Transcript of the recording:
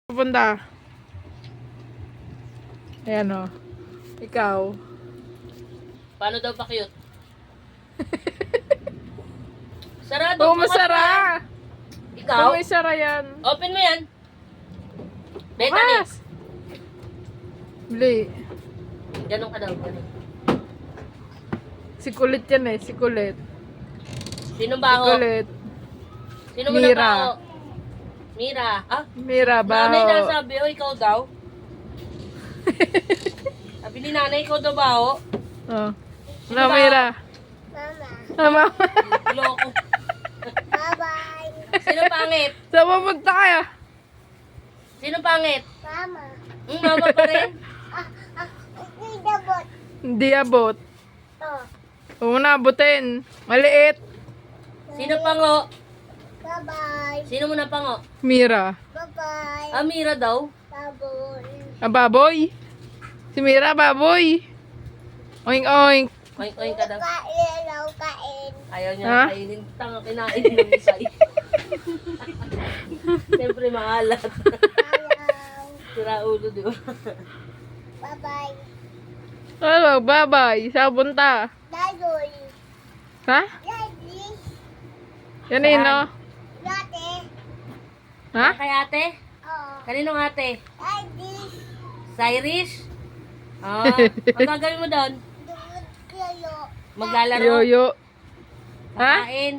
Pupunta. Ayan o. Ikaw. Paano daw pa cute? Sarado Oo, bukas masara. pa. Ikaw? Oo, may sara yan. Open mo yan. Bethany. Bukas. Bili. Ganun ka daw. Ganun. Si kulit yan eh. Si kulit. Sinong Si baho? kulit. Sino mo Mira. na baho? Mira. Ah? Mira, Nanay baho. nasabi, o ikaw daw. Sabi ni nanay, ikaw daw baho. Oh. Sino No, ba? Mira. Mama. Mama. Loko. Bye-bye. Sino pangit? Saan pupunta kaya? Sino pangit? Mama. Mama pa rin? Hindi dabot. Hindi abot. Oh. Huwag mo na abutin. Maliit. Sino pango? Bye-bye. Sino mo na pango? Mira. Bye-bye. Ah, Mira daw. Dabot. Ah, baboy. Si Mira, baboy. Oink, oink. Oink, oink ka daw. Kain, kain. Ayaw niya Ha? kainin. Tanga, kinain ng isay. Siyempre, maalat. Ayaw. Sira ulo, di ba? Bye-bye. Ano, bye-bye. Saan punta? Dadoy. Ha? Daddy. Yan eh, no? Dati. Ha? Kay ate? Oh. Kaninong ate? Daddy. Cyrus? Ah, ang gagawin mo doon? Dumod kayo. Maglalaro? Yoyo. Ha? Kakain?